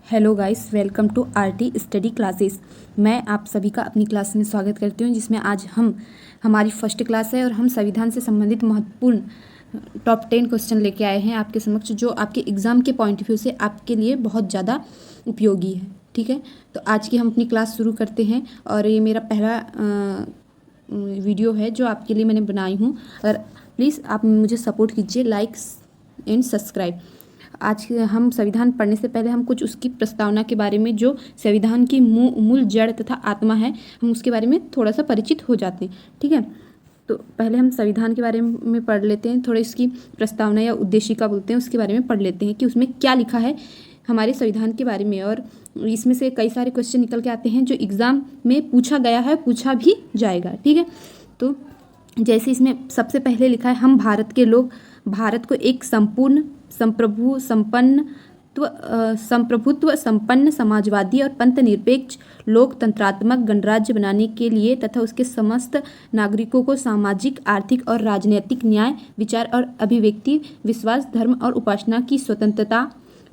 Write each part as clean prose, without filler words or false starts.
Hello guys, welcome to RT study classes. मैं आप सभी का अपनी क्लास में स्वागत करती हूं, जिसमें आज हमारी फर्स्ट क्लास है और हम संविधान से संबंधित महत्वपूर्ण टॉप 10 क्वेश्चन लेके आए हैं आपके समक्ष, जो आपके एग्ज़ाम के पॉइंट ऑफ व्यू से आपके लिए बहुत ज़्यादा उपयोगी है। ठीक है, तो आज की हम अपनी क्लास शुरू करते हैं और ये मेरा पहला वीडियो है जो आपके लिए मैंने बनाई हूँ। और प्लीज़ आप मुझे सपोर्ट कीजिए, लाइक एंड सब्सक्राइब। आज हम संविधान पढ़ने से पहले हम कुछ उसकी प्रस्तावना के बारे में, जो संविधान की मूल जड़ तथा आत्मा है, हम उसके बारे में थोड़ा सा परिचित हो जाते हैं। ठीक है, तो पहले हम संविधान के बारे में पढ़ लेते हैं, थोड़ा इसकी प्रस्तावना या उद्देशिका बोलते हैं उसके बारे में पढ़ लेते हैं कि उसमें क्या लिखा है हमारे संविधान के बारे में। और इसमें से कई सारे क्वेश्चन निकल के आते हैं जो एग्ज़ाम में पूछा गया है, पूछा भी जाएगा। ठीक है, तो जैसे इसमें सबसे पहले लिखा है, हम भारत के लोग भारत को एक संपूर्ण संप्रभुत्व संपन्न समाजवादी और पंथ निरपेक्ष लोकतंत्रात्मक गणराज्य बनाने के लिए तथा उसके समस्त नागरिकों को सामाजिक, आर्थिक और राजनीतिक न्याय, विचार और अभिव्यक्ति, विश्वास, धर्म और उपासना की स्वतंत्रता,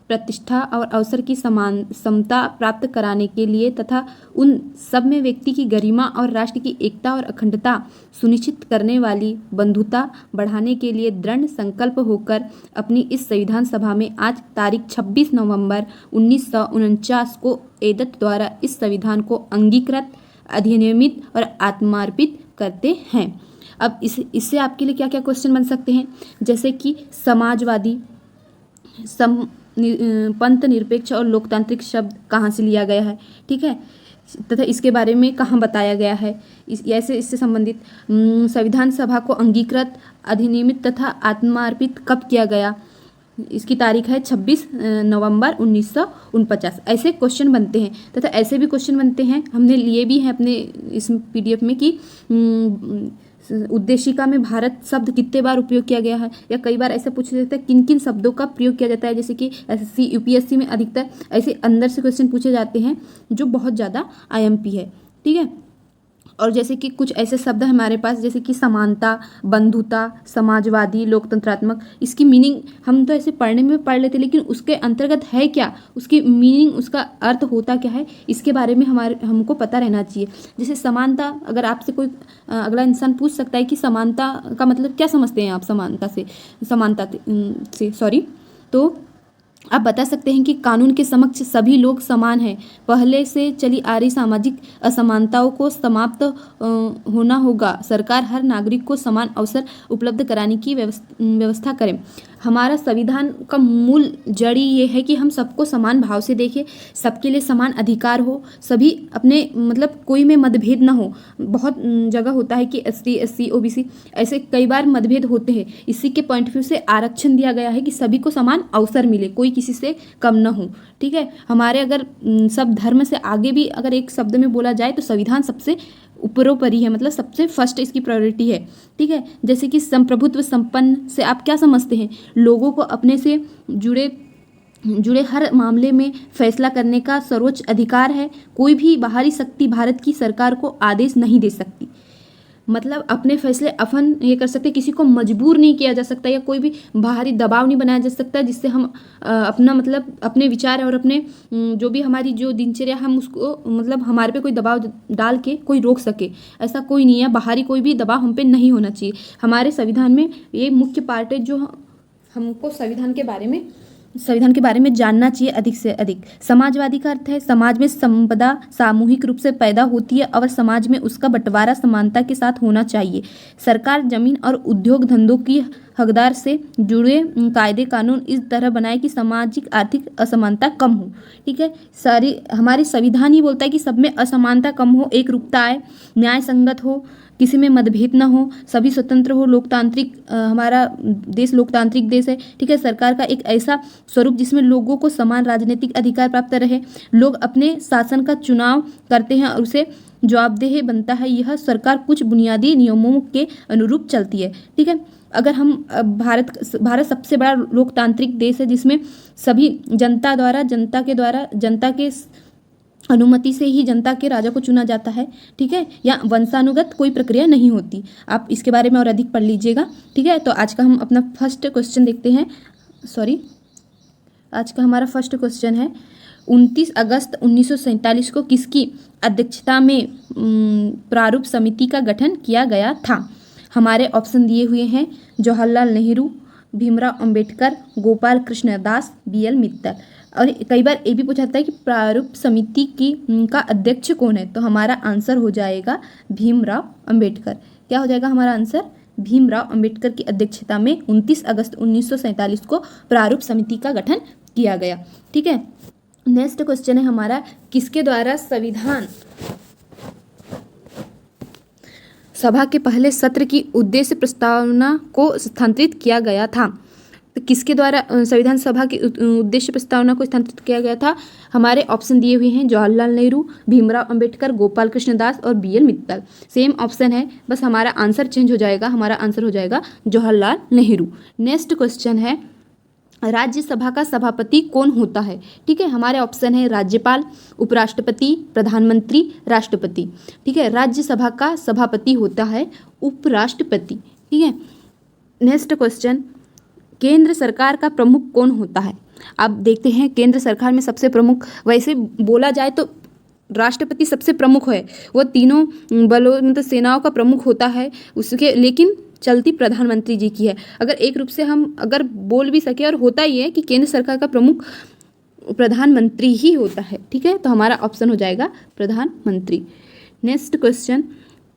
प्रतिष्ठा और अवसर की समता प्राप्त कराने के लिए तथा उन सब में व्यक्ति की गरिमा और राष्ट्र की एकता और अखंडता सुनिश्चित करने वाली बंधुता बढ़ाने के लिए दृढ़ संकल्प होकर अपनी इस संविधान सभा में आज तारीख 26 नवंबर 1949 को एदत द्वारा इस संविधान को अंगीकृत, अधिनियमित और आत्मार्पित करते हैं। अब इससे आपके लिए क्या क्या क्वेश्चन बन सकते हैं, जैसे कि समाजवादी, पंथ निरपेक्ष और लोकतांत्रिक शब्द कहाँ से लिया गया है। ठीक है, तथा इसके बारे में कहाँ बताया गया है। ऐसे इससे संबंधित संविधान सभा को अंगीकृत, अधिनियमित तथा आत्मार्पित कब किया गया, इसकी तारीख है 26 नवंबर 1949। ऐसे क्वेश्चन बनते हैं तथा ऐसे भी क्वेश्चन बनते हैं, हमने लिए भी हैं अपने इस पीडीएफ में, कि उद्देशिका में भारत शब्द कितने बार उपयोग किया गया है, या कई बार ऐसे पूछा जाता है किन किन शब्दों का प्रयोग किया जाता है। जैसे कि एसएससी यूपीएससी में अधिकतर ऐसे अंदर से क्वेश्चन पूछे जाते हैं जो बहुत ज़्यादा आईएमपी है। ठीक है, और जैसे कि कुछ ऐसे शब्द हैं हमारे पास, जैसे कि समानता, बंधुता, समाजवादी, लोकतंत्रात्मक। इसकी मीनिंग हम तो ऐसे पढ़ने में पढ़ लेते, लेकिन उसके अंतर्गत है क्या, उसकी मीनिंग, उसका अर्थ होता क्या है, इसके बारे में हमको पता रहना चाहिए। जैसे समानता, अगर आपसे कोई अगला इंसान पूछ सकता है कि समानता का मतलब क्या समझते हैं आप, समानता से तो आप बता सकते हैं कि कानून के समक्ष सभी लोग समान हैं, पहले से चली आ रही सामाजिक असमानताओं को समाप्त होना होगा, सरकार हर नागरिक को समान अवसर उपलब्ध कराने की व्यवस्था करे। हमारा संविधान का मूल जड़ी ये है कि हम सबको समान भाव से देखें, सबके लिए समान अधिकार हो, सभी अपने मतलब कोई में मतभेद ना हो। बहुत जगह होता है कि एसटी, एससी, ओबीसी, ऐसे कई बार मतभेद होते हैं। इसी के पॉइंट ऑफ व्यू से आरक्षण दिया गया है कि सभी को समान अवसर मिले, कोई किसी से कम ना हो। ठीक है, हमारे अगर सब धर्म से आगे भी अगर एक शब्द में बोला जाए तो संविधान सबसे ऊपरोपरि है, मतलब सबसे फर्स्ट इसकी प्रायोरिटी है। ठीक है, जैसे कि संप्रभुत्व संपन्न से आप क्या समझते हैं, लोगों को अपने से जुड़े हर मामले में फैसला करने का सर्वोच्च अधिकार है। कोई भी बाहरी शक्ति भारत की सरकार को आदेश नहीं दे सकती, मतलब अपने फैसले अपन ये कर सकते, किसी को मजबूर नहीं किया जा सकता, या कोई भी बाहरी दबाव नहीं बनाया जा सकता जिससे हम अपना मतलब अपने विचार और अपने जो भी हमारी जो दिनचर्या, हम उसको मतलब हमारे पे कोई दबाव डाल के कोई रोक सके, ऐसा कोई नहीं है। बाहरी कोई भी दबाव हम पे नहीं होना चाहिए। हमारे संविधान में ये मुख्य पार्ट है जो हमको संविधान के बारे में जानना चाहिए अधिक से अधिक। समाजवादी का अर्थ है समाज में संपदा सामूहिक रूप से पैदा होती है और समाज में उसका बंटवारा समानता के साथ होना चाहिए। सरकार जमीन और उद्योग धंधों की हकदार से जुड़े कायदे कानून इस तरह बनाए कि सामाजिक आर्थिक असमानता कम हो। ठीक है, हमारी संविधान ही बोलता है कि सब में असमानता कम हो, एक रूपता आए, न्याय संगत हो, किसी में मतभेद न हो, सभी स्वतंत्र हो, लोकतांत्रिक, हमारा देश लोकतांत्रिक देश है। ठीक है, सरकार का एक ऐसा स्वरूप जिसमें लोगों को समान राजनीतिक अधिकार प्राप्त रहे, लोग अपने शासन का चुनाव करते हैं और उसे जवाबदेह बनता है। यह सरकार कुछ बुनियादी नियमों के अनुरूप चलती है। ठीक है, अगर हम भारत सबसे बड़ा लोकतांत्रिक देश है जिसमें सभी जनता के अनुमति से ही जनता के राजा को चुना जाता है। ठीक है, या वंशानुगत कोई प्रक्रिया नहीं होती। आप इसके बारे में और अधिक पढ़ लीजिएगा। ठीक है, तो आज का हम अपना फर्स्ट क्वेश्चन देखते हैं। आज का हमारा फर्स्ट क्वेश्चन है, 29 अगस्त 1947 को किसकी अध्यक्षता में प्रारूप समिति का गठन किया गया था? हमारे ऑप्शन दिए हुए हैं जवाहरलाल नेहरू, भीमराव अंबेडकर, गोपाल कृष्ण दास, BL मित्तल। और कई बार ये भी पूछा जाता है कि प्रारूप समिति की का अध्यक्ष कौन है? तो हमारा आंसर हो जाएगा भीमराव अंबेडकर। क्या हो जाएगा हमारा आंसर? भीमराव अंबेडकर की अध्यक्षता में 29 अगस्त 1947 को प्रारूप समिति का गठन किया गया। ठीक है, नेक्स्ट क्वेश्चन है हमारा, किसके द्वारा संविधान सभा के पहले सत्र की उद्देश्य प्रस्तावना को स्थानांतरित किया गया था? तो किसके द्वारा संविधान सभा की उद्देश्य प्रस्तावना को स्थानांतरित किया गया था? हमारे ऑप्शन दिए हुए हैं जवाहरलाल नेहरू, भीमराव अंबेडकर, गोपाल कृष्ण दास और BL मित्तल। सेम ऑप्शन है, बस हमारा आंसर चेंज हो जाएगा, हमारा आंसर हो जाएगा जवाहरलाल नेहरू। नेक्स्ट क्वेश्चन है, राज्यसभा का सभापति कौन होता है? ठीक है, हमारे ऑप्शन है राज्यपाल, उपराष्ट्रपति, प्रधानमंत्री, राष्ट्रपति। ठीक है, राज्यसभा का सभापति होता है उपराष्ट्रपति। ठीक है, नेक्स्ट क्वेश्चन, केंद्र सरकार का प्रमुख कौन होता है? अब देखते हैं केंद्र सरकार में सबसे प्रमुख, वैसे बोला जाए तो राष्ट्रपति सबसे प्रमुख है, वो तीनों बलों मतलब सेनाओं का प्रमुख होता है उसके, लेकिन चलती प्रधानमंत्री जी की है। अगर एक रूप से हम अगर बोल भी सके, और होता ही है कि केंद्र सरकार का प्रमुख प्रधानमंत्री ही होता है। ठीक है, तो हमारा ऑप्शन हो जाएगा प्रधानमंत्री। नेक्स्ट क्वेश्चन,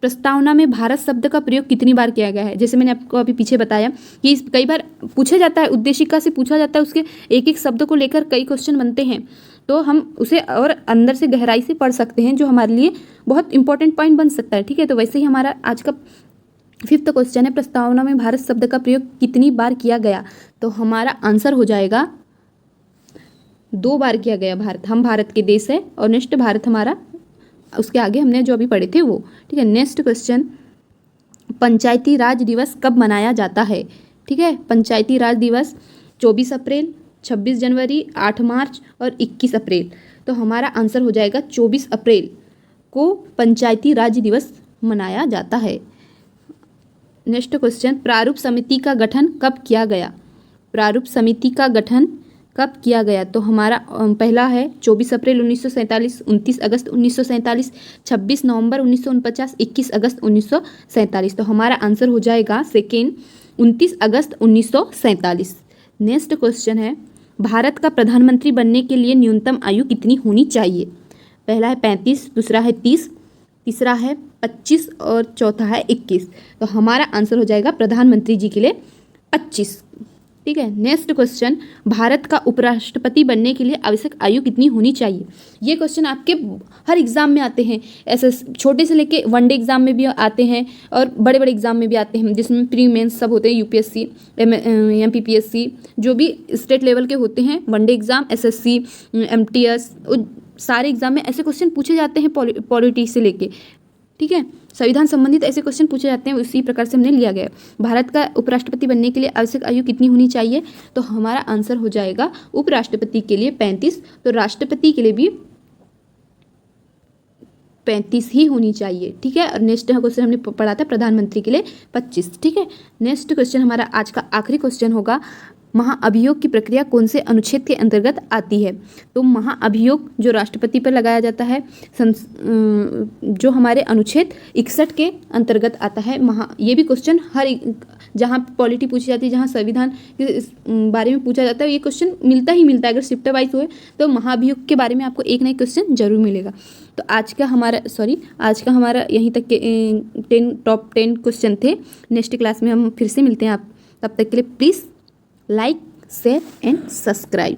प्रस्तावना में भारत शब्द का प्रयोग कितनी बार किया गया है? जैसे मैंने आपको अभी पीछे बताया कि कई बार पूछा जाता है, उद्देशिका से पूछा जाता है, उसके एक एक शब्द को लेकर कई क्वेश्चन बनते हैं, तो हम उसे और अंदर से गहराई से पढ़ सकते हैं, जो हमारे लिए बहुत इंपॉर्टेंट पॉइंट बन सकता है। ठीक है, तो वैसे ही हमारा आज का 5th क्वेश्चन है, प्रस्तावना में भारत शब्द का प्रयोग कितनी बार किया गया? तो हमारा आंसर हो जाएगा 2 बार किया गया। हम भारत के देश है, और नेक्स्ट भारत हमारा, उसके आगे हमने जो अभी पढ़े थे वो। ठीक है, नेक्स्ट क्वेश्चन, पंचायती राज दिवस कब मनाया जाता है? ठीक है, पंचायती राज दिवस 24 अप्रैल, 26 जनवरी, 8 मार्च और 21 अप्रैल। तो हमारा आंसर हो जाएगा 24 अप्रैल को पंचायती राज दिवस मनाया जाता है। नेक्स्ट क्वेश्चन, प्रारूप समिति का गठन कब किया गया? प्रारूप समिति का गठन कब किया गया? तो हमारा पहला है 24 अप्रैल 1947, 29 अगस्त 1947, 26 नवंबर 1949, 21 अगस्त 1947। तो हमारा आंसर हो जाएगा सेकेंड 29 अगस्त 1947। नेक्स्ट क्वेश्चन है, भारत का प्रधानमंत्री बनने के लिए न्यूनतम आयु कितनी होनी चाहिए? पहला है 35, दूसरा है 30, तीसरा है 25 और चौथा है 21। तो हमारा आंसर हो जाएगा प्रधानमंत्री जी के लिए 25। ठीक है, नेक्स्ट क्वेश्चन, भारत का उपराष्ट्रपति बनने के लिए आवश्यक आयु कितनी होनी चाहिए? ये क्वेश्चन आपके हर एग्जाम में आते हैं, ऐसे छोटे से लेके वनडे एग्जाम में भी आते हैं और बड़े बड़े एग्जाम में भी आते हैं, जिसमें प्री मेंस सब होते हैं, UPSC, MPPSC, जो भी स्टेट लेवल के होते हैं, वनडे एग्जाम, SSC, MTS, सारे एग्जाम में ऐसे क्वेश्चन पूछे जाते हैं पॉलिटी से लेके। ठीक है, संविधान संबंधित ऐसे क्वेश्चन पूछे जाते हैं, उसी प्रकार से हमने लिया गया। भारत का उपराष्ट्रपति बनने के लिए आवश्यक आयु कितनी होनी चाहिए? तो हमारा आंसर हो जाएगा उपराष्ट्रपति के लिए 35, तो राष्ट्रपति के लिए भी 35 ही होनी चाहिए। ठीक है, और नेक्स्ट क्वेश्चन हमने पढ़ा था प्रधानमंत्री के लिए 25। ठीक है, नेक्स्ट क्वेश्चन हमारा आज का आखिरी क्वेश्चन होगा, महाअभियोग की प्रक्रिया कौन से अनुच्छेद के अंतर्गत आती है? तो महाअभियोग जो राष्ट्रपति पर लगाया जाता है, जो हमारे अनुच्छेद 61 के अंतर्गत आता है। ये भी क्वेश्चन हर जहाँ पॉलिटी पूछी जाती है, जहाँ संविधान के बारे में पूछा जाता है, ये क्वेश्चन मिलता ही मिलता है। अगर शिफ्ट वाइज हुए तो महाअभियोग के बारे में आपको एक ना एक क्वेश्चन जरूर मिलेगा। तो आज का हमारा यहीं तक के टॉप 10 क्वेश्चन थे। नेक्स्ट क्लास में हम फिर से मिलते हैं। आप तब तक के लिए please like, share and subscribe.